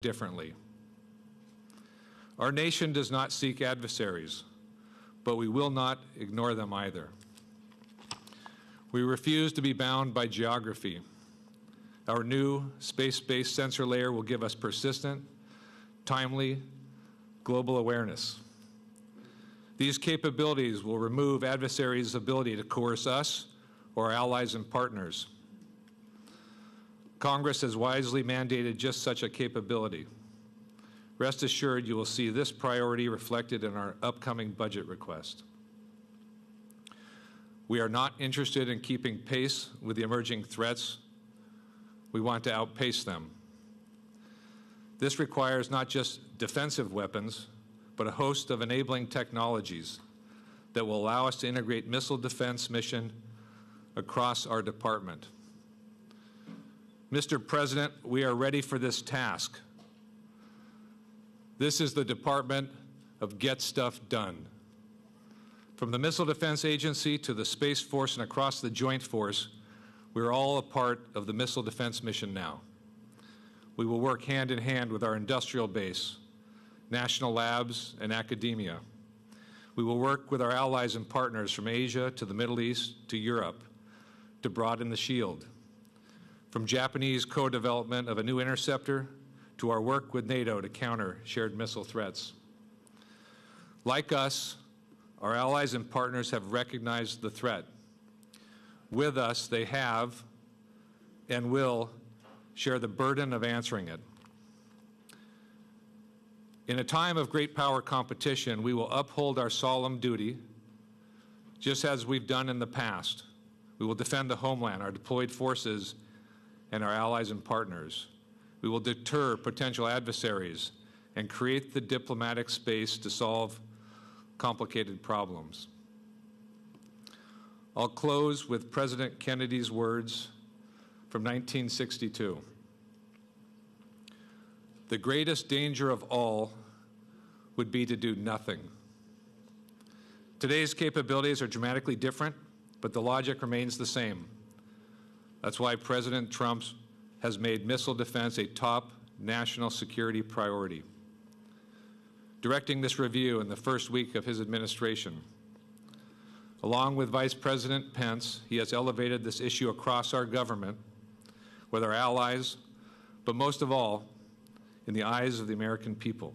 differently. Our nation does not seek adversaries, but we will not ignore them either. We refuse to be bound by geography. Our new space-based sensor layer will give us persistent, timely, global awareness. These capabilities will remove adversaries' ability to coerce us or our allies and partners. Congress has wisely mandated just such a capability. Rest assured you will see this priority reflected in our upcoming budget request. We are not interested in keeping pace with the emerging threats. We want to outpace them. This requires not just defensive weapons, but a host of enabling technologies that will allow us to integrate missile defense mission across our department. Mr. President, we are ready for this task. This is the Department of Get Stuff Done. From the Missile Defense Agency to the Space Force and across the Joint Force, we're all a part of the missile defense mission now. We will work hand in hand with our industrial base, national labs, and academia. We will work with our allies and partners from Asia to the Middle East to Europe to broaden the shield. From Japanese co-development of a new interceptor to our work with NATO to counter shared missile threats. Like us, our allies and partners have recognized the threat. With us, they have and will share the burden of answering it. In a time of great power competition, we will uphold our solemn duty, just as we've done in the past. We will defend the homeland, our deployed forces, and our allies and partners. We will deter potential adversaries and create the diplomatic space to solve complicated problems. I'll close with President Kennedy's words from 1962. The greatest danger of all would be to do nothing. Today's capabilities are dramatically different, but the logic remains the same. That's why President Trump has made missile defense a top national security priority. Directing this review in the first week of his administration, along with Vice President Pence, he has elevated this issue across our government, with our allies, but most of all, in the eyes of the American people.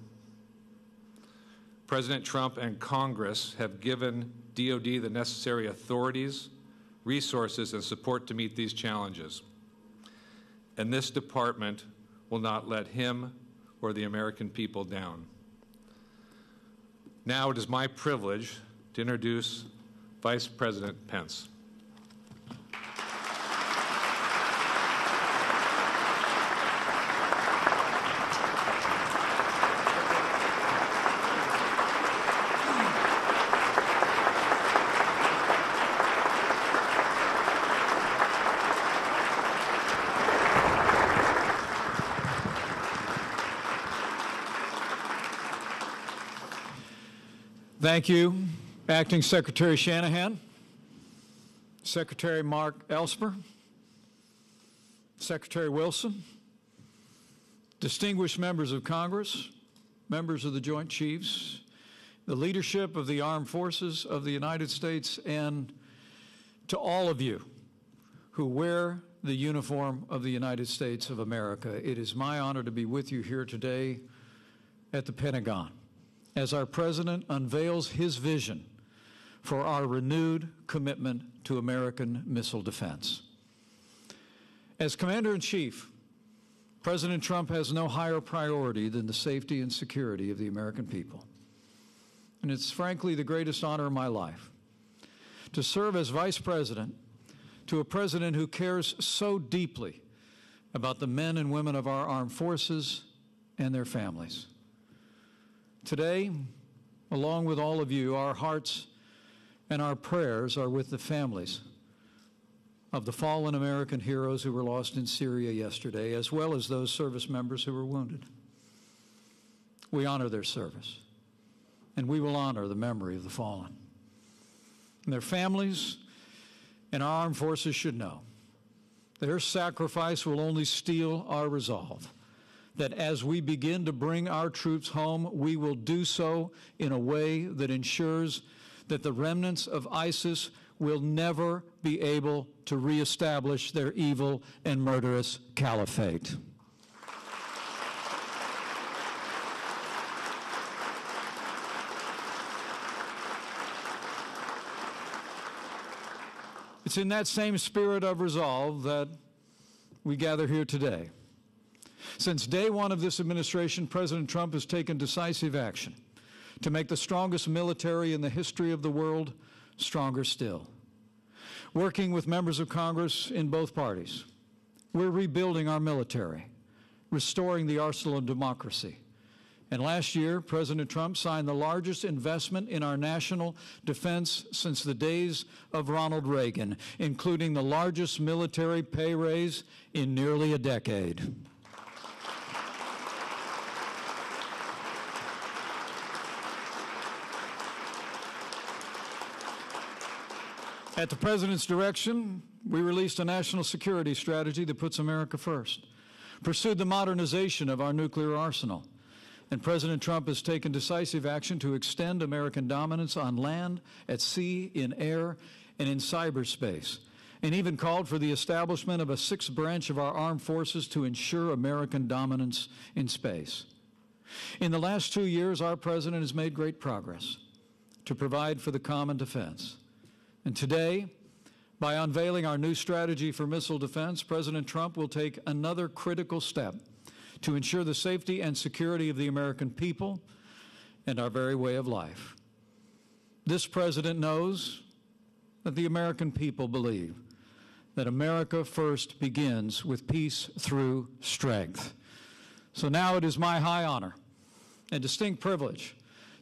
President Trump and Congress have given DoD the necessary authorities, resources, and support to meet these challenges. And this department will not let him or the American people down. Now it is my privilege to introduce Vice President Pence. Thank you, Acting Secretary Shanahan, Secretary Mark Elsper, Secretary Wilson, distinguished members of Congress, members of the Joint Chiefs, the leadership of the Armed Forces of the United States, and to all of you who wear the uniform of the United States of America. It is my honor to be with you here today at the Pentagon as our President unveils his vision for our renewed commitment to American missile defense. As Commander-in-Chief, President Trump has no higher priority than the safety and security of the American people. And it's frankly the greatest honor of my life to serve as Vice President to a President who cares so deeply about the men and women of our armed forces and their families. Today, along with all of you, our hearts and our prayers are with the families of the fallen American heroes who were lost in Syria yesterday, as well as those service members who were wounded. We honor their service, and we will honor the memory of the fallen. And their families and our armed forces should know their sacrifice will only steel our resolve that as we begin to bring our troops home, we will do so in a way that ensures that the remnants of ISIS will never be able to reestablish their evil and murderous caliphate. It's in that same spirit of resolve that we gather here today. Since day one of this administration, President Trump has taken decisive action to make the strongest military in the history of the world stronger still. Working with members of Congress in both parties, we're rebuilding our military, restoring the arsenal of democracy. And last year, President Trump signed the largest investment in our national defense since the days of Ronald Reagan, including the largest military pay raise in nearly a decade. At the President's direction, we released a national security strategy that puts America first, pursued the modernization of our nuclear arsenal, and President Trump has taken decisive action to extend American dominance on land, at sea, in air, and in cyberspace, and even called for the establishment of a sixth branch of our armed forces to ensure American dominance in space. In the last 2 years, our President has made great progress to provide for the common defense. And today, by unveiling our new strategy for missile defense, President Trump will take another critical step to ensure the safety and security of the American people and our very way of life. This president knows that the American people believe that America first begins with peace through strength. So now it is my high honor and distinct privilege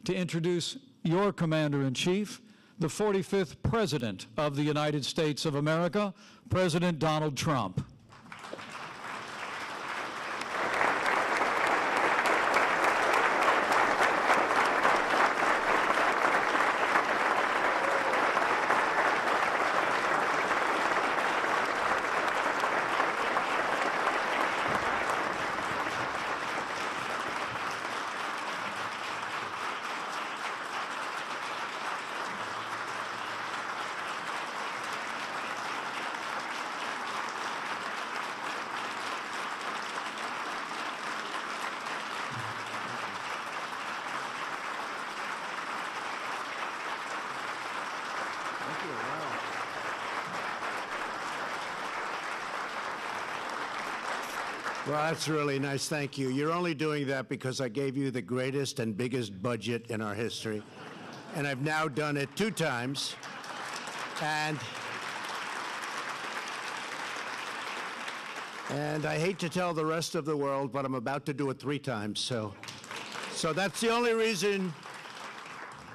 to introduce your Commander-in-Chief, the 45th President of the United States of America, President Donald Trump. Well, that's really nice. Thank you. You're only doing that because I gave you the greatest and biggest budget in our history. And I've now done it 2 times. And I hate to tell the rest of the world, but I'm about to do it 3 times. So that's the only reason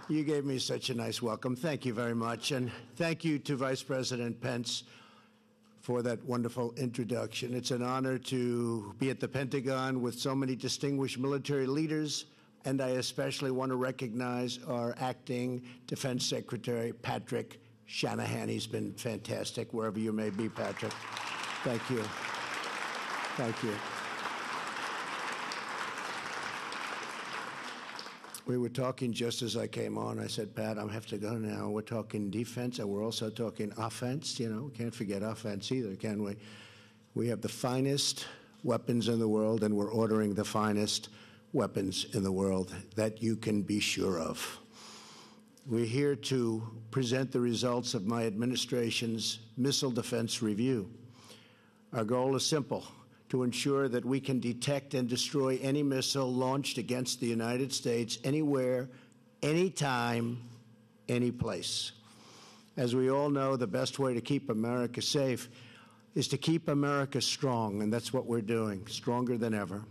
you gave me such a nice welcome. Thank you very much. And thank you to Vice President Pence for that wonderful introduction. It's an honor to be at the Pentagon with so many distinguished military leaders, and I especially want to recognize our acting Defense Secretary, Patrick Shanahan. He's been fantastic, wherever you may be, Patrick. Thank you. Thank you. We were talking just as I came on. I said, Pat, I have to go now. We're talking defense, and we're also talking offense. You know, we can't forget offense either, can we? We have the finest weapons in the world, and we're ordering the finest weapons in the world that you can be sure of. We're here to present the results of my administration's missile defense review. Our goal is simple: to ensure that we can detect and destroy any missile launched against the United States anywhere, anytime, any place. As we all know, the best way to keep America safe is to keep America strong, and that's what we're doing, stronger than ever.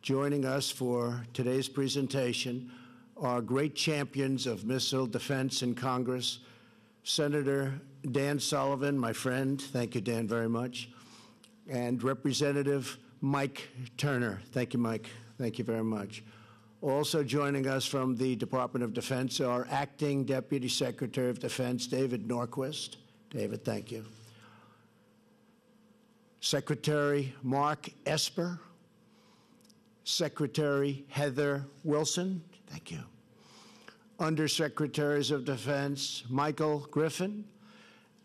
Joining us for today's presentation are great champions of missile defense in Congress, Senator Dan Sullivan, my friend. Thank you, Dan, very much. And Representative Mike Turner. Thank you, Mike. Thank you very much. Also joining us from the Department of Defense, our Acting Deputy Secretary of Defense, David Norquist. David, thank you. Secretary Mark Esper, Secretary Heather Wilson, thank you. Undersecretaries of Defense Michael Griffin,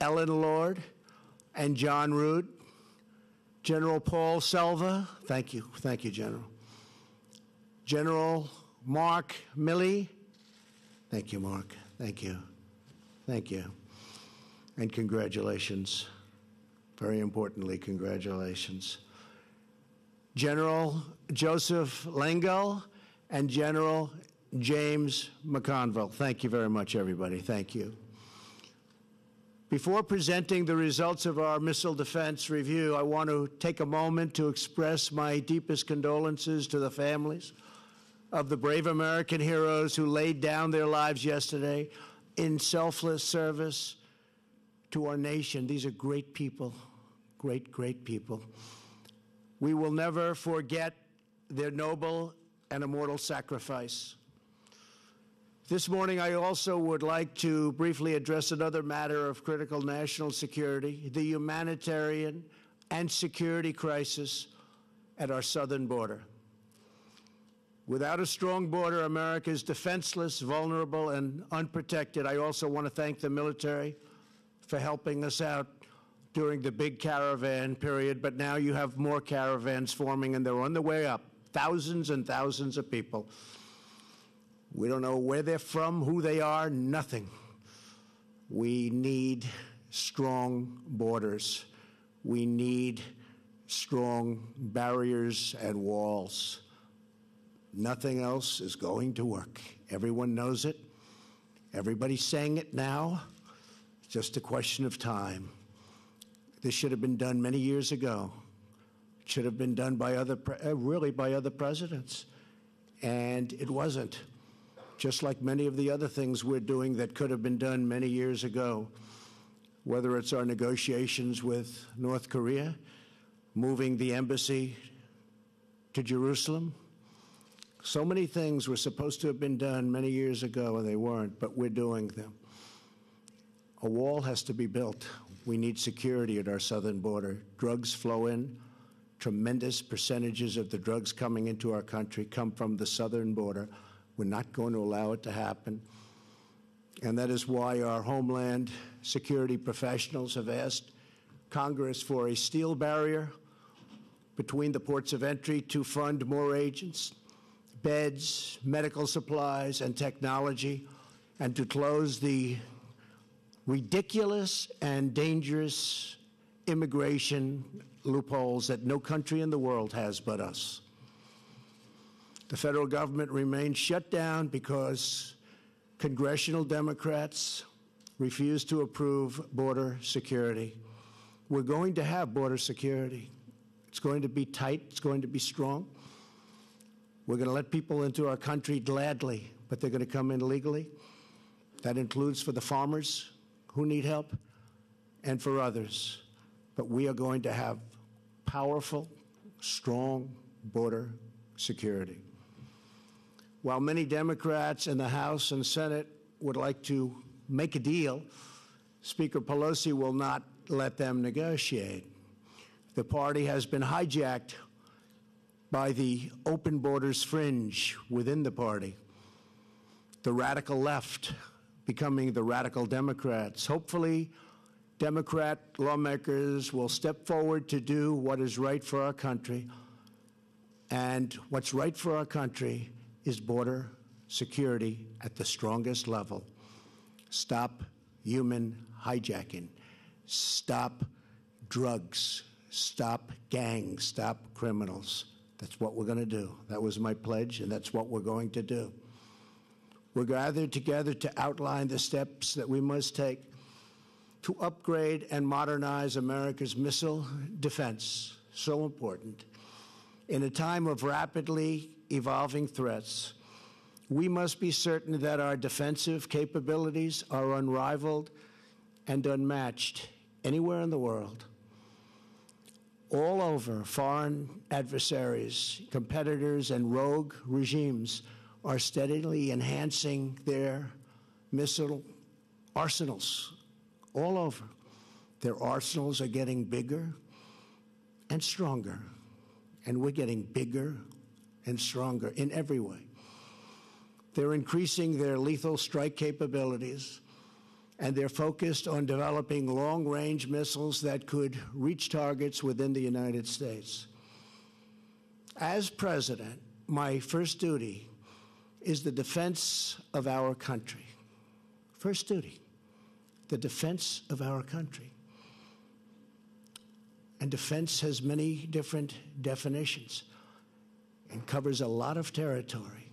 Ellen Lord, and John Rood. General Paul Selva, thank you, General. General Mark Milley, thank you, Mark, thank you, and congratulations, very importantly, congratulations. General Joseph Lengyel and General James McConville, thank you very much, everybody, thank you. Before presenting the results of our missile defense review, I want to take a moment to express my deepest condolences to the families of the brave American heroes who laid down their lives yesterday in selfless service to our nation. These are great people, great, great people. We will never forget their noble and immortal sacrifice. This morning, I also would like to briefly address another matter of critical national security, the humanitarian and security crisis at our southern border. Without a strong border, America is defenseless, vulnerable, and unprotected. I also want to thank the military for helping us out during the big caravan period, but now you have more caravans forming, and they're on the way up, thousands and thousands of people. We don't know where they're from, who they are, nothing. We need strong borders. We need strong barriers and walls. Nothing else is going to work. Everyone knows it. Everybody's saying it now. It's just a question of time. This should have been done many years ago. It should have been done by other presidents. And it wasn't. Just like many of the other things we're doing that could have been done many years ago, whether it's our negotiations with North Korea, moving the embassy to Jerusalem. So many things were supposed to have been done many years ago, and they weren't, but we're doing them. A wall has to be built. We need security at our southern border. Drugs flow in. Tremendous percentages of the drugs coming into our country come from the southern border. We're not going to allow it to happen. And that is why our Homeland Security professionals have asked Congress for a steel barrier between the ports of entry to fund more agents, beds, medical supplies, and technology, and to close the ridiculous and dangerous immigration loopholes that no country in the world has but us. The federal government remains shut down because congressional Democrats refuse to approve border security. We're going to have border security. It's going to be tight. It's going to be strong. We're going to let people into our country gladly, but they're going to come in illegally. That includes for the farmers who need help and for others. But we are going to have powerful, strong border security. While many Democrats in the House and Senate would like to make a deal, Speaker Pelosi will not let them negotiate. The party has been hijacked by the open borders fringe within the party, the radical left becoming the radical Democrats. Hopefully, Democrat lawmakers will step forward to do what is right for our country. And what's right for our country is border security at the strongest level. Stop human hijacking. Stop drugs. Stop gangs. Stop criminals. That's what we're going to do. That was my pledge, and that's what we're going to do. We're gathered together to outline the steps that we must take to upgrade and modernize America's missile defense. So important. In a time of rapidly evolving threats, we must be certain that our defensive capabilities are unrivaled and unmatched anywhere in the world. All over, foreign adversaries, competitors, and rogue regimes are steadily enhancing their missile arsenals all over. Their arsenals are getting bigger and stronger, and we're getting bigger and stronger in every way. They're increasing their lethal strike capabilities, and they're focused on developing long-range missiles that could reach targets within the United States. As president, my first duty is the defense of our country. First duty, the defense of our country. And defense has many different definitions and covers a lot of territory.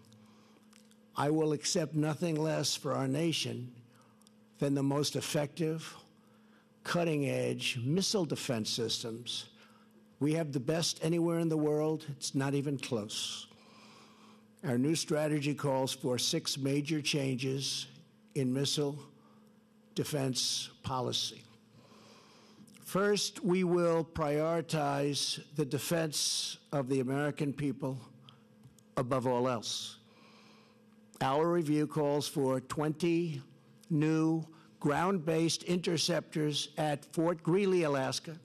I will accept nothing less for our nation than the most effective, cutting-edge missile defense systems. We have the best anywhere in the world. It's not even close. Our new strategy calls for 6 major changes in missile defense policy. First, we will prioritize the defense of the American people above all else. Our review calls for 20 new ground-based interceptors at Fort Greely, Alaska,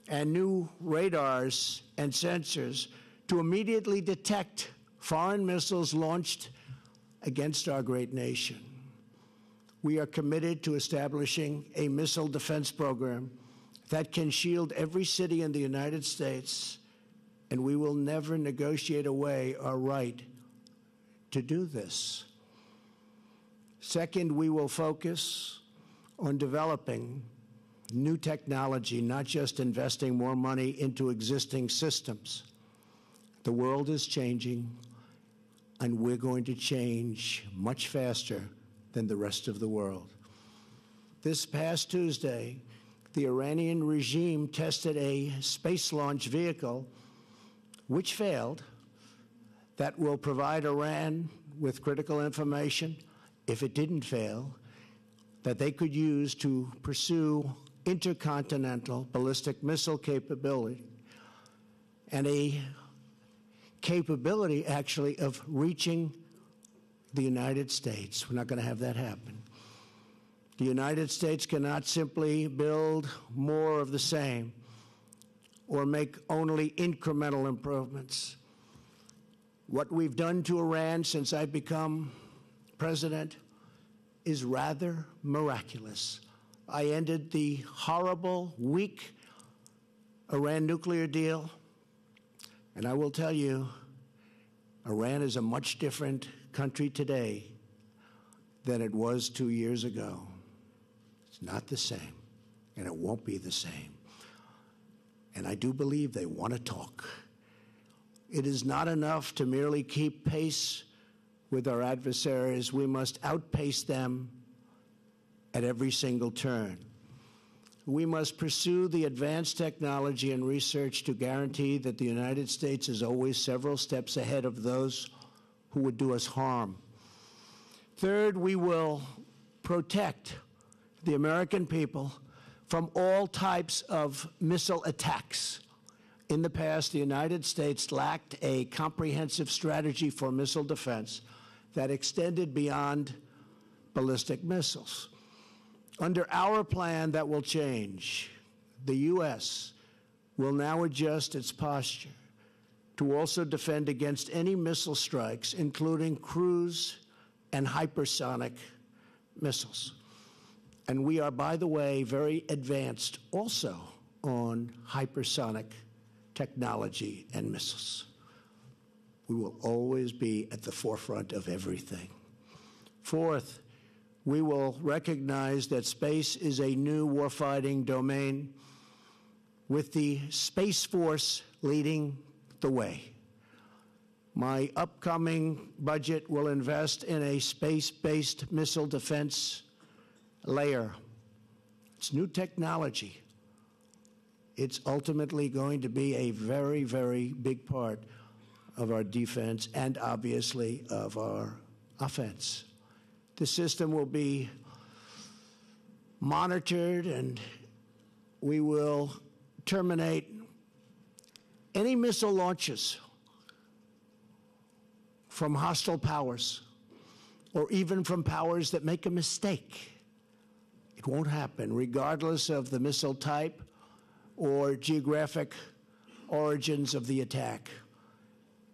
and new radars and sensors to immediately detect foreign missiles launched against our great nation. We are committed to establishing a missile defense program that can shield every city in the United States, and we will never negotiate away our right to do this. Second, we will focus on developing new technology, not just investing more money into existing systems. The world is changing, and we're going to change much faster than the rest of the world. This past Tuesday, the Iranian regime tested a space launch vehicle which failed that will provide Iran with critical information, if it didn't fail, that they could use to pursue intercontinental ballistic missile capability and a capability, actually, of reaching the United States. We're not going to have that happen. The United States cannot simply build more of the same or make only incremental improvements. What we've done to Iran since I've become president is rather miraculous. I ended the horrible, weak Iran nuclear deal, and I will tell you, Iran is a much different country today than it was 2 years ago. It's not the same, and it won't be the same. And I do believe they want to talk. It is not enough to merely keep pace with our adversaries. We must outpace them at every single turn. We must pursue the advanced technology and research to guarantee that the United States is always several steps ahead of those who would do us harm. Third, we will protect the American people from all types of missile attacks. In the past, the United States lacked a comprehensive strategy for missile defense that extended beyond ballistic missiles. Under our plan, that will change. The U.S. will now adjust its posture to also defend against any missile strikes, including cruise and hypersonic missiles. And we are, by the way, very advanced also on hypersonic technology and missiles. We will always be at the forefront of everything. Fourth, we will recognize that space is a new warfighting domain, with the Space Force leading the way. My upcoming budget will invest in a space-based missile defense layer. It's new technology. It's ultimately going to be a very, very big part of our defense and obviously of our offense. The system will be monitored, and we will terminate any missile launches from hostile powers or even from powers that make a mistake. It won't happen, regardless of the missile type or geographic origins of the attack.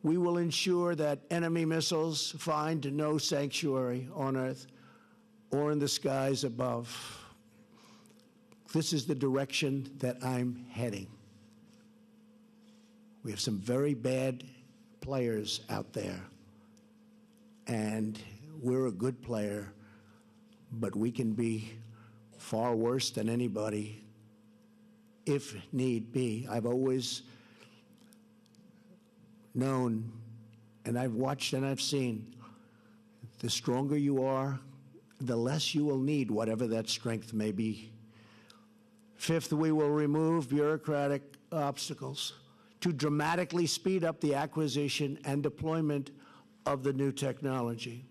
We will ensure that enemy missiles find no sanctuary on Earth or in the skies above. This is the direction that I'm heading. We have some very bad players out there, and we're a good player, but we can be far worse than anybody if need be. I've always known, and I've watched and I've seen, the stronger you are, the less you will need whatever that strength may be. Fifth, we will remove bureaucratic obstacles to dramatically speed up the acquisition and deployment of the new technology.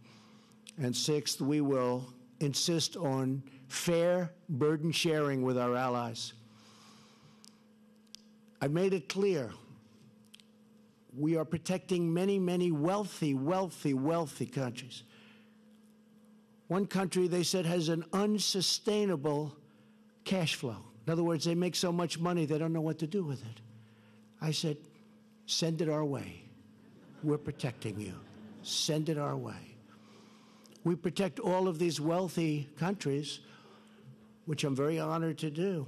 And sixth, we will insist on fair burden sharing with our allies. I've made it clear we are protecting many, many wealthy countries. One country, they said, has an unsustainable cash flow. In other words, they make so much money they don't know what to do with it. I said, send it our way. We're protecting you. Send it our way. We protect all of these wealthy countries, which I'm very honored to do.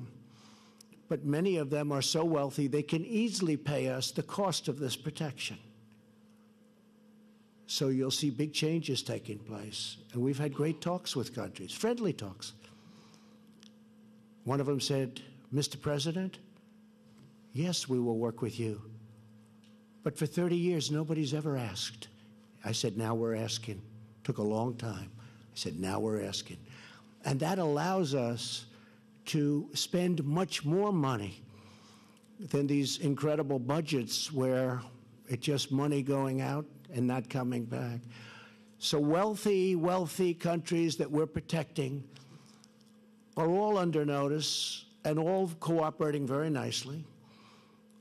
But many of them are so wealthy they can easily pay us the cost of this protection. So you'll see big changes taking place. And we've had great talks with countries, friendly talks. One of them said, Mr. President, yes, we will work with you. But for 30 years, nobody's ever asked. I said, now we're asking. Took a long time. I said, now we're asking. And that allows us to spend much more money than these incredible budgets where it's just money going out and not coming back. So wealthy countries that we're protecting are all under notice and all cooperating very nicely.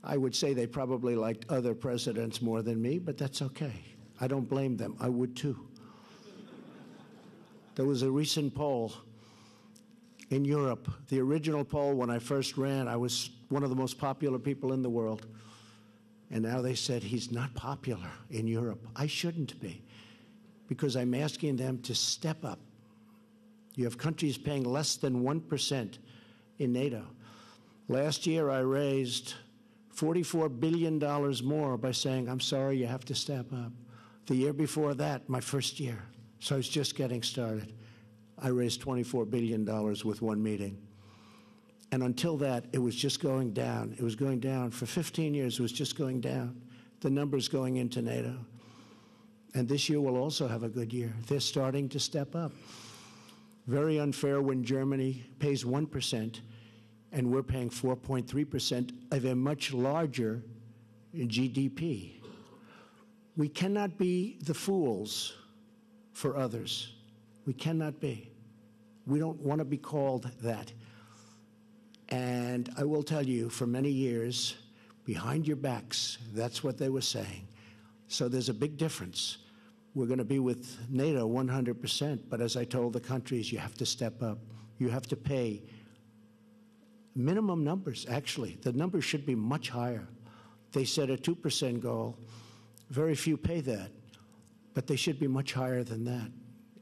I would say they probably liked other presidents more than me, but that's okay. I don't blame them. I would too. There was a recent poll in Europe. The original poll, when I first ran, I was one of the most popular people in the world. And now they said he's not popular in Europe. I shouldn't be, because I'm asking them to step up. You have countries paying less than 1% in NATO. Last year, I raised $44 billion more by saying, I'm sorry, you have to step up. The year before that, my first year, so I was just getting started, I raised $24 billion with one meeting. And until that, it was just going down. It was going down. For 15 years, it was just going down. The numbers going into NATO. And this year will also have a good year. They're starting to step up. Very unfair when Germany pays 1% and we're paying 4.3% of a much larger GDP. We cannot be the fools for others. We cannot be. We don't want to be called that. And I will tell you, for many years, behind your backs, that's what they were saying. So there's a big difference. We're going to be with NATO 100%, but as I told the countries, you have to step up. You have to pay minimum numbers, actually. The numbers should be much higher. They set a 2% goal. Very few pay that, but they should be much higher than that.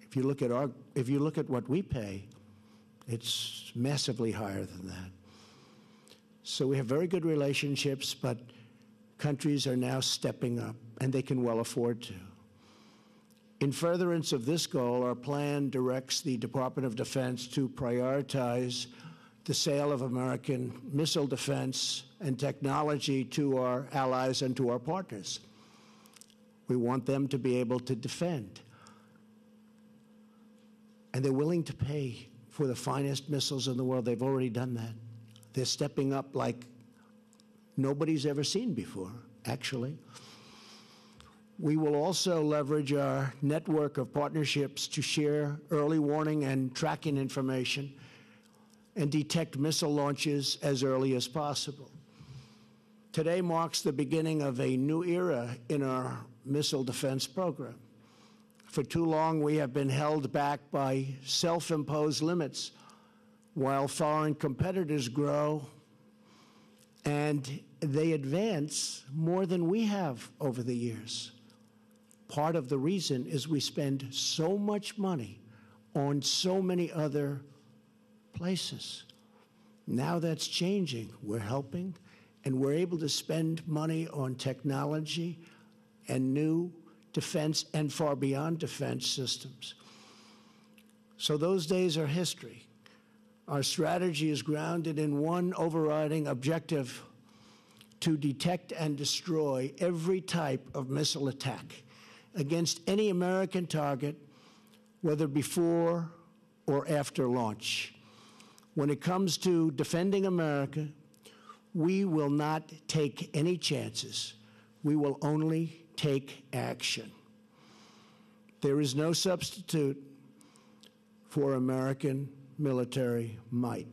If you look at what we pay, it's massively higher than that. So we have very good relationships, but countries are now stepping up, and they can well afford to. In furtherance of this goal, our plan directs the Department of Defense to prioritize the sale of American missile defense and technology to our allies and to our partners. We want them to be able to defend. And they're willing to pay for the finest missiles in the world. They've already done that. They're stepping up like nobody's ever seen before, actually. We will also leverage our network of partnerships to share early warning and tracking information and detect missile launches as early as possible. Today marks the beginning of a new era in our missile defense program. For too long, we have been held back by self-imposed limits while foreign competitors grow and they advance more than we have over the years. Part of the reason is we spend so much money on so many other places. Now that's changing. We're helping, and we're able to spend money on technology and new defense and far beyond defense systems. So those days are history. Our strategy is grounded in one overriding objective: to detect and destroy every type of missile attack against any American target, whether before or after launch. When it comes to defending America, we will not take any chances. We will only take action. There is no substitute for American military might.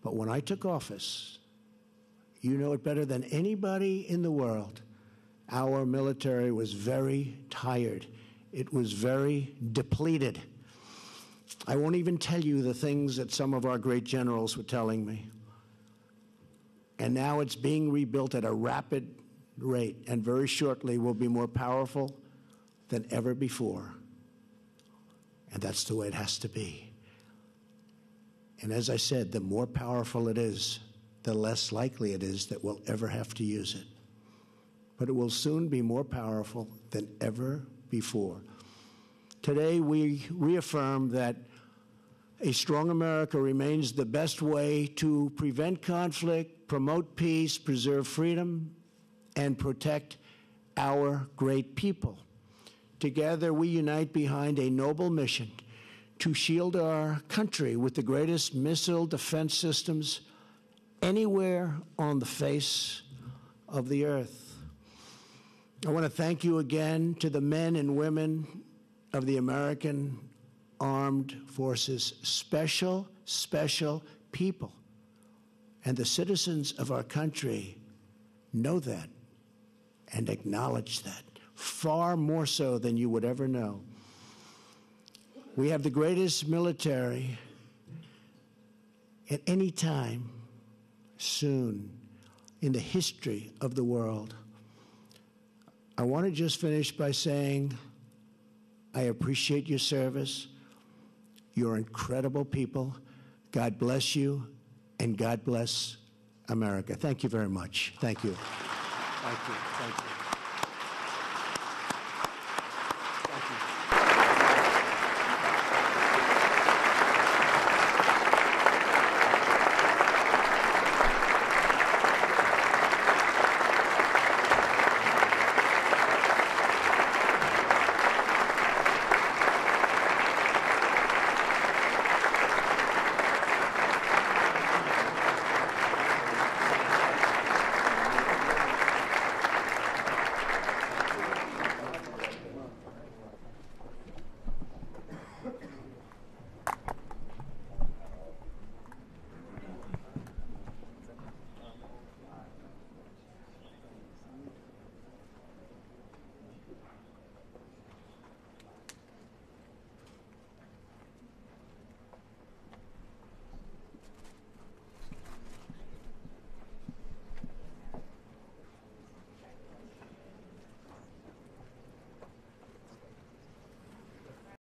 But when I took office, you know it better than anybody in the world, our military was very tired. It was very depleted. I won't even tell you the things that some of our great generals were telling me. And now it's being rebuilt at a rapid rate, and very shortly will be more powerful than ever before. And that's the way it has to be. And as I said, the more powerful it is, the less likely it is that we'll ever have to use it. But it will soon be more powerful than ever before. Today, we reaffirm that a strong America remains the best way to prevent conflict, promote peace, preserve freedom, and protect our great people. Together, we unite behind a noble mission to shield our country with the greatest missile defense systems anywhere on the face of the earth. I want to thank you again to the men and women of the American Armed Forces, special people. And the citizens of our country know that and acknowledge that, far more so than you would ever know. We have the greatest military at any time soon in the history of the world. I want to just finish by saying I appreciate your service. You're incredible people. God bless you, and God bless America. Thank you very much. Thank you. Thank you. Thank you.